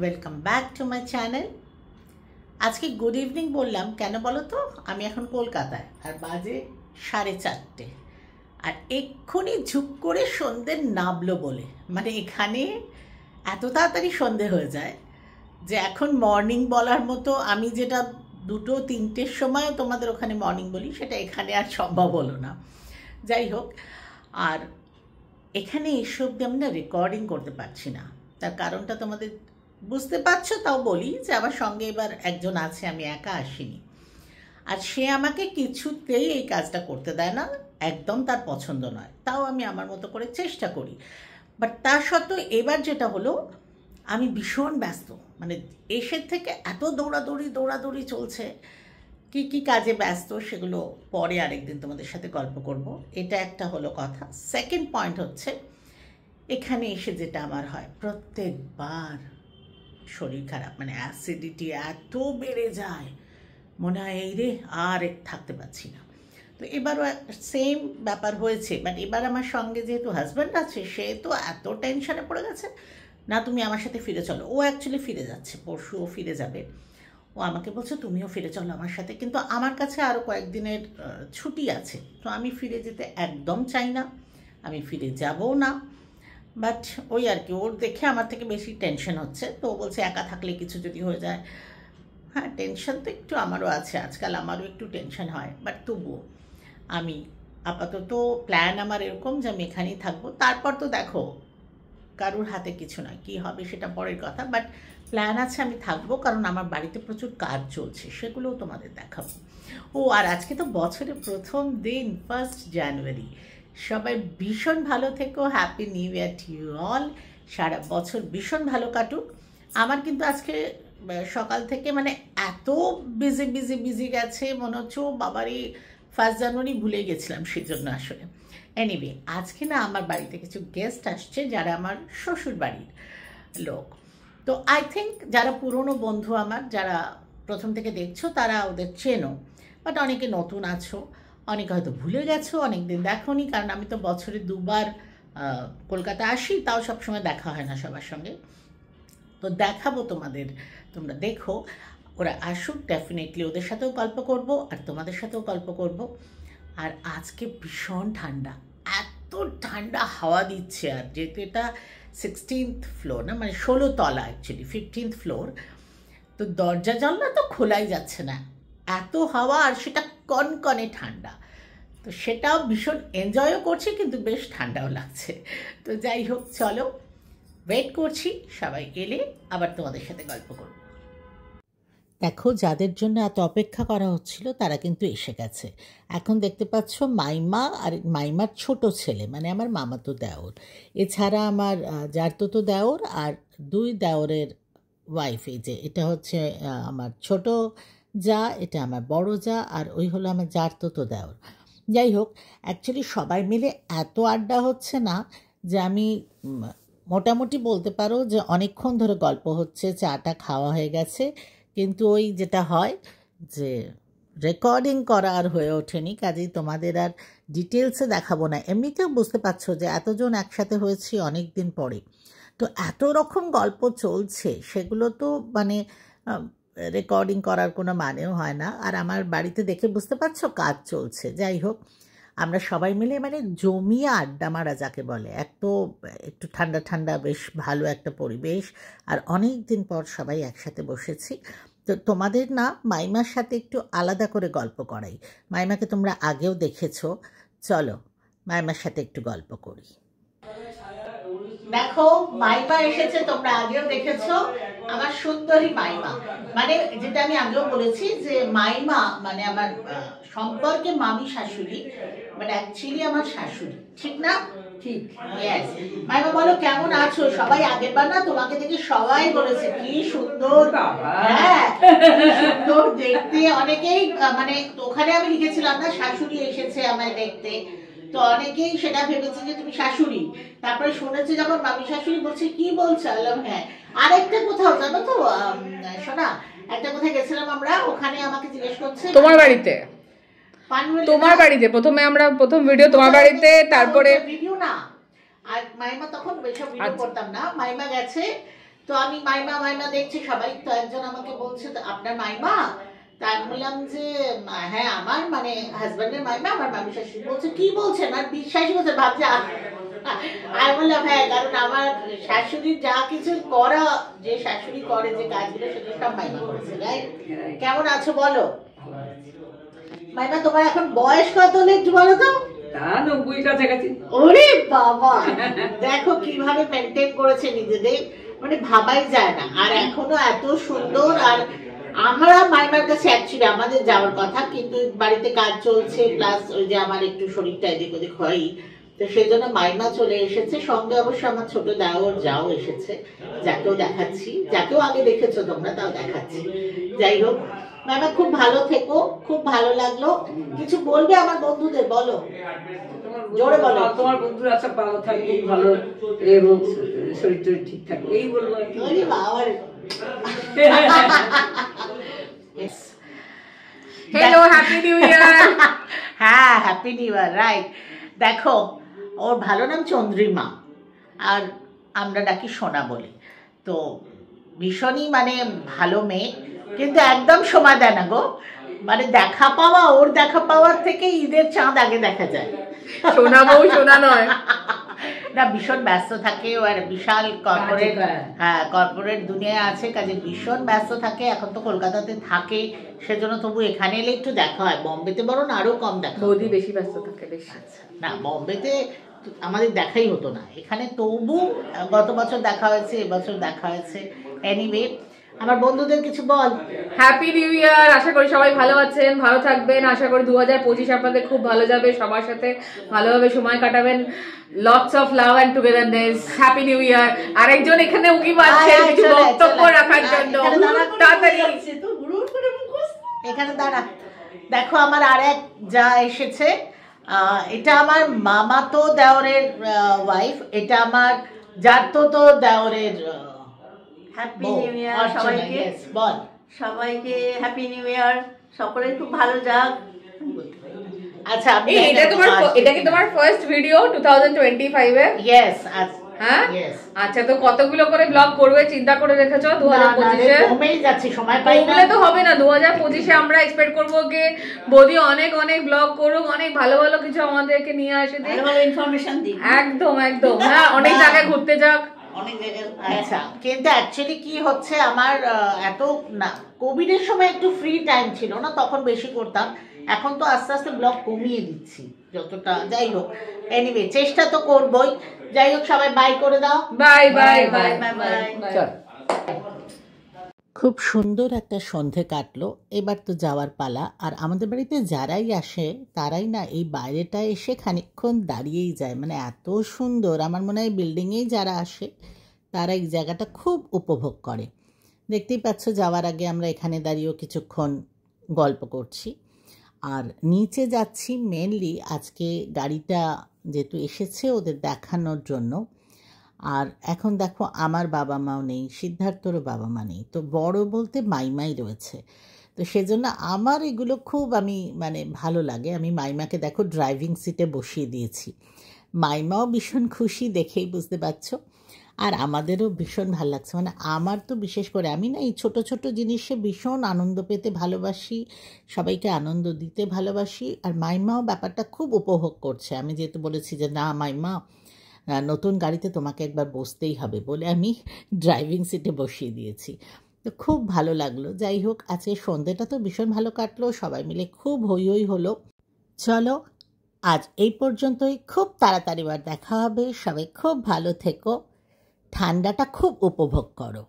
Welcome back to my channel. আজকে good evening বললাম কেন বলো তো, আমি এখন কলকাতায় আর বাজে 4:30, আর এক্ষুনি ঝুপ করে সন্ধে নামলো বলে, মানে এখানে এত তাড়াতাড়ি সন্ধে হয়ে যায় যে এখন মর্নিং বলার মতো, আমি যেটা 2-3টের সময় তোমাদের ওখানে মর্নিং বলি, সেটা এখানে আর সম্ভব হলো না। যাই হোক, আর এখানে এসব দিয়ে আমি না রেকর্ডিং করতে পারছি না, তার কারণটা তোমাদের বুঝতে পারছো, তাও বলি যে আমার সঙ্গে এবার একজন আছে, আমি একা আসিনি, আর সে আমাকে কিছুতেই এই কাজটা করতে দেয় না, একদম তার পছন্দ নয়, তাও আমি আমার মতো করে চেষ্টা করি। বাট তা সত্ত্বেও এবার যেটা হলো, আমি ভীষণ ব্যস্ত, মানে এসের থেকে এত দৌড়াদৌড়ি চলছে, কি কাজে ব্যস্ত সেগুলো পরে আরেকদিন তোমাদের সাথে গল্প করব। এটা একটা হলো কথা। সেকেন্ড পয়েন্ট হচ্ছে, এখানে এসে যেটা আমার হয়, প্রত্যেকবার শরীর খারাপ, মানে অ্যাসিডিটি এত বেড়ে যায়, মনে হয় এই রে আর থাকতে পারছি না। তো এবারও সেম ব্যাপার হয়েছে, বাট এবার আমার সঙ্গে যেহেতু হাজব্যান্ড আছে, সে তো এত টেনশনে পড়ে গেছে, না তুমি আমার সাথে ফিরে চলো। ও অ্যাকচুয়ালি ফিরে যাচ্ছে, পরশু ও ফিরে যাবে। ও আমাকে বলছে তুমিও ফিরে চলো আমার সাথে, কিন্তু আমার কাছে আরও কয়েকদিনের ছুটি আছে, তো আমি ফিরে যেতে একদম চাই না, আমি ফিরে যাবও না। বাট ওই আর কি, ওর দেখে আমার থেকে বেশি টেনশন হচ্ছে, তো ও বলছে একা থাকলে কিছু যদি হয়ে যায়। হ্যাঁ, টেনশন তো একটু আমারও আছে, আজকাল আমারও একটু টেনশন হয়, বাট তবুও আমি আপাতত প্ল্যান আমার এরকম যে আমি এখানেই থাকবো। তারপর তো দেখো কারুর হাতে কিছু নয়, কী হবে সেটা পরের কথা, বাট প্ল্যান আছে আমি থাকবো, কারণ আমার বাড়িতে প্রচুর কাজ চলছে, সেগুলোও তোমাদের দেখাবো। ও আর আজকে তো বছরের প্রথম দিন, 1 জানুয়ারি। সবাই ভীষণ ভালো থেকো, happy new year to you all. সারা বছর ভীষণ ভালো কাটুক। আমার কিন্তু আজকে সকাল থেকে মানে এত বিজি গেছে, মনে হচ্ছে বাবারই 1 জানুয়ারি ভুলে গেছিলাম, সেই জন্য আসলে। এনিওয়ে, আজকে না আমার বাড়িতে কিছু গেস্ট আসছে, যারা আমার শ্বশুর বাড়ির লোক। তো আই থিঙ্ক যারা পুরনো বন্ধু আমার, যারা প্রথম থেকে দেখছো, তারা ওদের চেনো, বাট অনেকে নতুন আছো, অনেকে হয়তো ভুলে গেছো, অনেক দিন দেখোনি, কারণ আমি তো বছরে 2বার কলকাতা আসি, তাও সবসময় দেখা হয় না সবার সঙ্গে। তো দেখাবো তোমাদের, তোমরা দেখো, ওরা আসুক, ডেফিনেটলি ওদের সাথেও গল্প করব আর তোমাদের সাথেও গল্প করব। আর আজকে ভীষণ ঠান্ডা, এত ঠান্ডা হাওয়া দিচ্ছে, আর যেহেতু এটা 16th ফ্লোর না, মানে 16 তলা, অ্যাকচুয়ালি 15th ফ্লোর, তো দরজা জানলা তো খোলাই যাচ্ছে না, এত হাওয়া, আর সেটা কনকনে ঠান্ডা, তো সেটাও ভীষণ এনজয়ও করছি, কিন্তু বেশ ঠান্ডাও লাগছে। তো যাই হোক, চলো ওয়েট করছি, সবাই এলে আবার তোমাদের সাথে গল্প করব। দেখো, যাদের জন্য এত অপেক্ষা করা হচ্ছিল তারা কিন্তু এসে গেছে। এখন দেখতে পাচ্ছ মাইমা আর মাইমার ছোট ছেলে, মানে আমার মামাতো দেওর, এছাড়া আমার জারতো দেওর আর 2 দেওরের ওয়াইফ। এই যে এটা হচ্ছে আমার ছোট যা, এটা আমার বড় যা, আর ওই হলো আমার জারতো দেওর। যাই হোক, অ্যাকচুয়ালি সবাই মিলে এত আড্ডা হচ্ছে না যে আমি মোটামুটি বলতে পারো যে অনেকক্ষণ ধরে গল্প হচ্ছে, চাটা খাওয়া হয়ে গেছে, কিন্তু ওই যেটা হয় যে রেকর্ডিং করা আর হয়ে ওঠেনি, কাজেই তোমাদের আর ডিটেলসে দেখাবো না। এমনিতেও বুঝতে পারছো যে এতজন একসাথে হয়েছি অনেক দিন পরে, তো এত রকম গল্প চলছে, সেগুলো তো মানে রেকর্ডিং করার কোনো মানেও হয় না। আর আমার বাড়িতে দেখে বুঝতে পারছো কাজ চলছে। যাই হোক, আমরা সবাই মিলে মানে জমিয়ে আড্ডা মারা যাকে বলে, একটু ঠান্ডা ঠান্ডা বেশ ভালো একটা পরিবেশ, আর অনেক দিন পর সবাই একসাথে বসেছি। তো তোমাদের না মাইমার সাথে একটু আলাদা করে গল্প করাই, মাইমাকে তোমরা আগেও দেখেছো, চলো মাইমার সাথে একটু গল্প করি। দেখো, মাইমা এসেছে, তোমরা আগেও দেখেছো, আমার সুন্দরী মাইমা, মানে যেটা আমি আগেও বলেছি যে মাইমা মানে আমার সম্পর্কে মামি শাশুড়ি, বাট অ্যাকচুয়ালি আমার শাশুড়ি, ঠিক না? ঠিক, ইয়েস। মাইমা বলো কেমন আছো? সবাই আগের বার না তোমাকে দেখে সবাই বলেছে কি সুন্দর, হ্যাঁ সুন্দর দেখতে, অনেকেই মানে ওখানে আমি লিখেছিলাম না শাশুড়ি এসেছে আমায় দেখতে, তো অনেকেই সেটা ভেবেছে যে তুমি শাশুড়ি, তারপরে শুনেছে যখন মামি শাশুড়ি, বলছে কি বলছো? হ্যাঁ। আরেকটা কোথাও জানো তো শোনা, একটা কোথায় গেছিলাম আমরা, ওখানে আমাকে জিজ্ঞেস করছে তোমার বাড়িতে, তোমার বাড়িতে প্রথমে আমরা প্রথম ভিডিও তোমার বাড়িতে, তারপরে ভিডিও না, আর মাইমা তখন বেশি ভিডিও করতাম না, মাইমা গেছে তো আমি মাইমা মাইমা দেখছি সবাই, তো একজন আমাকে বলছে আপনার মাইমা, তাই বললাম যে হ্যাঁ আমার মানে হাজবেন্ডের মাইমা, আমার মামি শাশুড়ি। বলছে কি বলছেন, আর বিশ্বাসই করছে, ভাবছে আমি বললাম হ্যাঁ, কারণ আমার শাশুড়ির যা কিছু করা, যে শাশুড়ি করে যে কাজগুলো, সেটা সব মাইমা করেছে। রাইট? কেমন আছো বলো মাইমা? তোমার এখন বয়স কত হলো একটু বলো তো? 90 কাছাকাছি। ওরে বাবা, দেখো কিভাবে মেনটেন করেছে নিজেদের, মানে ভাবাই যায় না। আর এখনো এত সুন্দর। আর আমরা মাইমার কাছে অ্যাকচুয়ালি আমাদের যাওয়ার কথা, কিন্তু বাড়িতে কাজ চলছে, প্লাস ওই যে আমার একটু শরীরটা এদিক ওদিক হয়ই, তো সেই জন্য মাইমা চলে এসেছে। সঙ্গে অবশ্য আমার ছোট দাওর যাও এসেছে, যাকেও দেখাচ্ছি, যাকেও আগে দেখেছো তোমরা, তাও দেখাচ্ছি। যাই হোক মাইমা, খুব ভালো থেকো, খুব ভালো লাগলো। কিছু বলবে আমার বন্ধুদের? বলো, জোরে বলো। তোমার বন্ধুরা সব ভালো থাকবে, ভালো এবং শরীর টরীর ঠিক থাকবে, এই বলবো। হ্যালো, হ্যাপি নিউ ইয়ার। হ্যাঁ, হ্যাপি নিউ ইয়ার। রাইট। দেখো, ওর ভালো নাম চন্দ্রিমা, আর আমরা ডাকি সোনা বলি। তো ভীষণই মানে ভালো মেয়ে, কিন্তু একদম সময় দেয় না গো। মানে দেখা পাওয়া, ওর দেখা পাওয়ার থেকে ঈদের চাঁদ আগে দেখা যায়। সোনা বউ সোনা নয় না, ভীষণ ব্যস্ত থাকে। ও আর বিশাল কর্পোরেট, হ্যাঁ কর্পোরেট দুনিয়া আছে, কাজে ভীষণ ব্যস্ত থাকে। এখন তো কলকাতাতে থাকে, সেজন্য তবু এখানে এলে একটু দেখা হয়। বম্বেতে বরং আরো কম দেখা। বৌদি বেশি ব্যস্ত থাকে বেশি। না, বম্বেতে আমাদের দেখাই হতো না, এখানে তবু গত বছর দেখা হয়েছে, এবছর দেখা হয়েছে। এনিওয়ে, আমার বন্ধুদের কিছু বল। হ্যাপি নিউ ইয়ার। আশা করি সবাই ভালো আছেন, ভালো থাকবেন। আশা করি 2025 আপনাদের খুব ভালো যাবে, সবার সাথে ভালোভাবে সময় কাটাবেন। Lots of love and togetherness. Happy new year. আরেকজন এখানে উকি মারছে কিছু বক্তব্য রাখার জন্য, তাড়াতাড়ি এখানে দাঁড়া। দেখো আমার আর এক যা এসেছে, এটা আমার মামাতো দেওরের ওয়াইফ, এটা আমার জাততো দেওরের। হ্যাপি নিউ ইয়ার সবাইকে। বল। সবাইকে হ্যাপি নিউ ইয়ার, সকলে খুব ভালো যাক। আচ্ছা, এটা কি তোমার ফার্স্ট ভিডিও 2025 এ? ইয়েস। হ্যাঁ, আচ্ছা। তো কতগুলো করে ব্লগ করবে চিন্তা করে রেখেছো 2025 এ? কমেই যাচ্ছে, সময় পাই না। বললে তো হবে না। 2025 এ আমরা এক্সপেক্ট করবো যে বৌদি অনেক অনেক ব্লগ করুক, অনেক ভালো ভালো কিছু আমাদেরকে নিয়ে আসে, ভালো ভালো ইনফরমেশন দিই। একদম একদম। হ্যাঁ, অনেক জায়গায় ঘুরতে যাক, অনেক জায়গায়। আচ্ছা, কিন্তু অ্যাকচুয়ালি কি হচ্ছে, আমার এত না, কোভিডের সময় একটু ফ্রি টাইম ছিল না, তখন বেশি করতাম। এখন তো আস্তে আস্তে ব্লগ কমিয়ে দিচ্ছি যতটা। যাই হোক, এনিওয়ে চেষ্টা তো করবই। যাই হোক, সবাই বাই করে দাও। Bye bye bye bye. চল। খুব সুন্দর একটা সন্ধে কাটলো, এবার তো যাওয়ার পালা। আর আমাদের বাড়িতে যারাই আসে তারাই না এই বাইরেটা এসে খানিকক্ষণ দাঁড়িয়েই যায়, মানে এত সুন্দর। আমার মনে হয় বিল্ডিংয়েই যারা আসে তারা এই জায়গাটা খুব উপভোগ করে। দেখতেই পাচ্ছ, যাওয়ার আগে আমরা এখানে দাঁড়িয়েও কিছুক্ষণ গল্প করছি। আর নিচে যাচ্ছি মেনলি আজকে গাড়িটা যেহেতু এসেছে ওদের দেখানোর জন্য। আর এখন দেখো, আমার বাবা মাও নেই, সিদ্ধার্থরও বাবা মা নেই, তো বড় বলতে মাইমাই রয়েছে। তো সেজন্য আমার এগুলো খুব মানে ভালো লাগে। আমি মাইমাকে দেখো ড্রাইভিং সিটে বসিয়ে দিয়েছি। মাইমাও ভীষণ খুশি, দেখেই বুঝতে পারছো। আর আমাদেরও ভীষণ ভালো লাগছে। মানে আমার তো বিশেষ করে, আমি না এই ছোটো ছোটো জিনিসে ভীষণ আনন্দ পেতে ভালোবাসি, সবাইকে আনন্দ দিতে ভালোবাসি। আর মাইমাও ব্যাপারটা খুব উপভোগ করছে। আমি যেহেতু বলেছি যে না মাইমা, নতুন গাড়িতে তোমাকে একবার বসতেই হবে বলে আমি ড্রাইভিং সিটে বসিয়ে দিয়েছি। তো খুব ভালো লাগলো। যাই হোক, আজকে সন্ধ্যেটা তো ভীষণ ভালো কাটলো, সবাই মিলে খুব হই হই হলো। চলো আজ এই পর্যন্তই, খুব তাড়াতাড়ি বার দেখা হবে। সবাই খুব ভালো থেকো, ঠান্ডাটা খুব উপভোগ করো।